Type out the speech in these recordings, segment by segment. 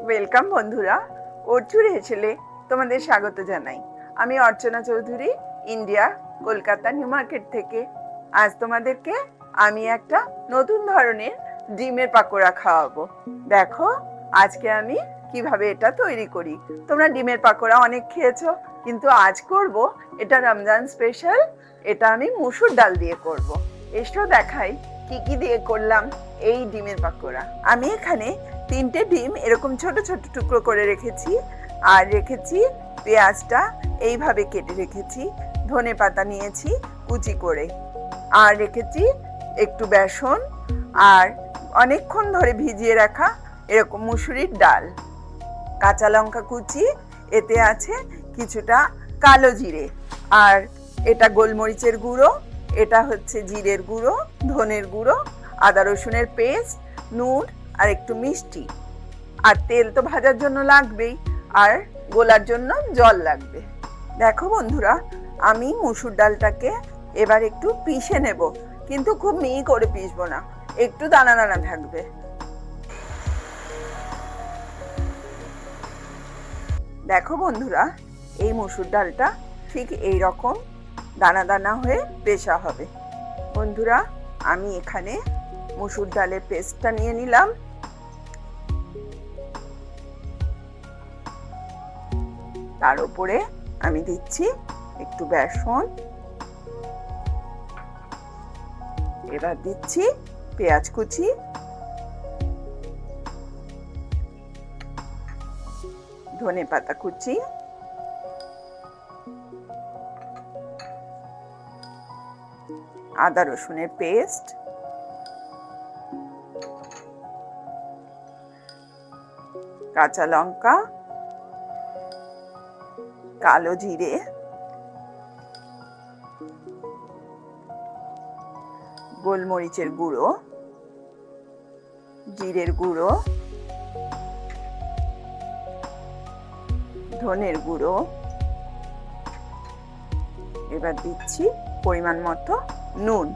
Welcome বন্ধুরা, অর্চুর হেসেলে তোমাদের স্বাগত জানাই। আমি Archana Chowdhury, India, Kolkata New Market থেকে। আজ তোমাদেরকে আমি একটা নতুন ধরনের ডিমের পাকোড়া খাওয়াবো। দেখো আজকে আমি কিভাবে এটা তৈরি করি। তোমরা ডিমের পাকোড়া অনেক খেয়েছো, কিন্তু আজ করব এটা রমজান স্পেশাল। এটা আমি মসুর ডাল দিয়ে করব। এসো দেখাই কি কি দিয়ে করলাম এই ডিমের পাকোড়া। আমি এখানে 3টে ডিম এরকম ছোট ছোট টুকরো করে রেখেছি, আর রেখেছি পেঁয়াজটা এইভাবে কেটে রেখেছি, ধনেপাতা নিয়েছি কুচি করে, আর রেখেছি একটু বেসন, আর অনেকক্ষণ ধরে ভিজিয়ে রাখা এরকম মুসুরির ডাল, কাঁচা লঙ্কা কুচি, এতে আছে কিছুটা কালো জিরে, আর এটা গোলমরিচের গুঁড়ো, এটা হচ্ছে জিরের গুঁড়ো, ধনের গুঁড়ো, আদা রসুনের পেস্ট, নুন আর একটু মিষ্টি, আর তেল তো ভাজার জন্য লাগবেই, আর গোলার জন্য জল লাগবে। দেখো বন্ধুরা, আমি মসুর ডালটাকে এবার একটু পিষে নেব, কিন্তু খুব মিহি করে পিষবো না, একটু দানা দানা থাকবে। দেখো বন্ধুরা, এই মসুর ডালটা ঠিক এই রকম দানা দানা হয়ে পেষা হবে। বন্ধুরা, আমি এখানে মসুর ডালের পেস্টটা নিয়ে নিলাম। তার উপরে আমি দিচ্ছি একটু বেসন, এবার দিচ্ছি পেঁয়াজ কুচি, ধনেপাতা কুচি, আদা রসুনের পেস্ট, কাঁচা লঙ্কা, কালো জিরে, গোলমরিচের গুঁড়ো, জিরের গুঁড়ো, ধনের গুঁড়ো, এবার দিচ্ছি পরিমাণ মতো নুন,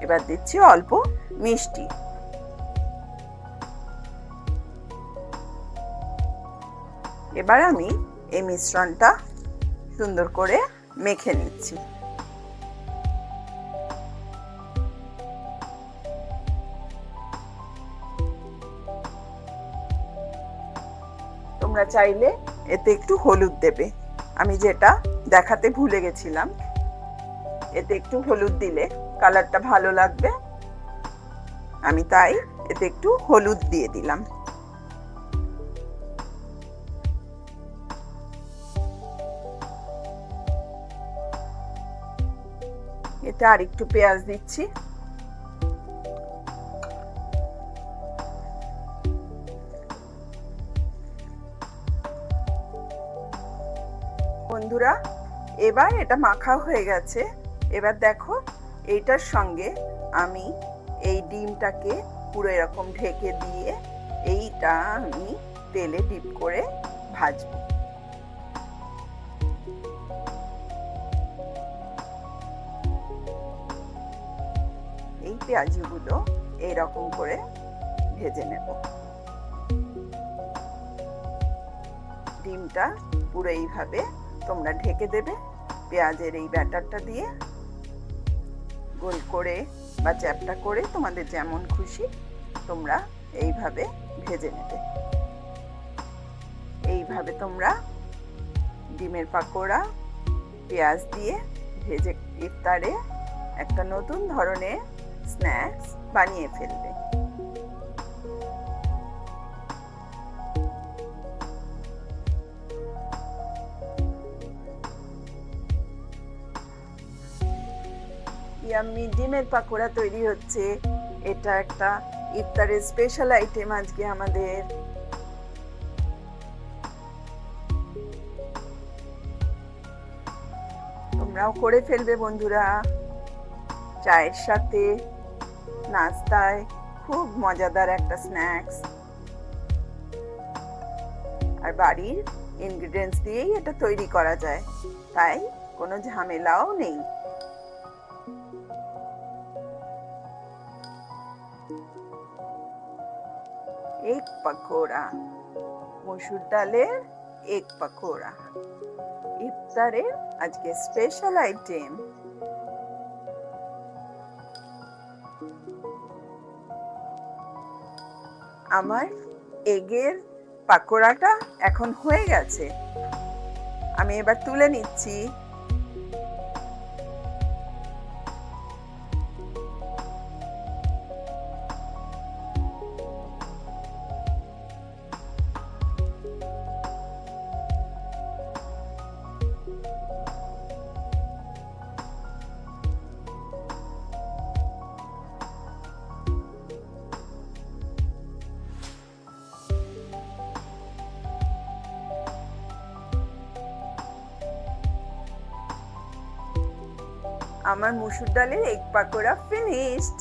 এবার দিচ্ছি অল্প মিষ্টি। এবার আমি এই মিশ্রণটা সুন্দর করে মেখে নিচ্ছি। তোমরা চাইলে এতে একটু হলুদ দেবে, আমি যেটা দেখাতে ভুলে গেছিলাম, এতে একটু হলুদ দিলে কালারটা ভালো লাগবে, আমি তাই এতে একটু হলুদ দিয়ে দিলাম। এটা আর একটু পেঁয়াজ দিচ্ছি। বন্ধুরা, এবার এটা মাখা হয়ে গেছে। এবার দেখো, এইটার সঙ্গে আমি এই ডিমটাকে পুরো এরকম ঢেকে দিয়ে এইটা আমি তেলে ডিপ করে ভাজবো। এই পেঁয়াজগুলো এইরকম করে ভেজে নেব। ডিমটা পুরো এইভাবে তোমরা ঢেকে দেবে, পেঁয়াজের এই ব্যাটারটা দিয়ে গোল করে বা চ্যাপটা করে তোমাদের যেমন খুশি তোমরা এইভাবে ভেজে নেবে। এইভাবে তোমরা ডিমের পাকোড়া পেঁয়াজ দিয়ে ভেজে ইফতারে একটা নতুন ধরনের স্ন্যাক্স বানিয়ে ফেলবে। ইয়াম্মি ডিমের পাকোড়া তৈরি হচ্ছে। এটা একটা ইফতারের স্পেশাল আইটেম আজকে আমাদের। তোমরাও করে ফেলবে বন্ধুরা, চায়ের সাথে, নাস্তায় খুব মজাদার একটা স্ন্যাক্স। আর বাড়ির ইনগ্রেডিয়েন্টস দিয়েই এটা তৈরি করা যায়, তাই কোনো ঝামেলাও নেই। এগ পাকোড়া, মসুর ডালের এগ পাকোড়া ইফতারের আজকে স্পেশাল আইটেম। আমার এগের পাকোড়াটা এখন হয়ে গেছে, আমি এবার তুলে নিচ্ছি। আমার মসুর ডালের এগ পাকোড়া ফিনিশড।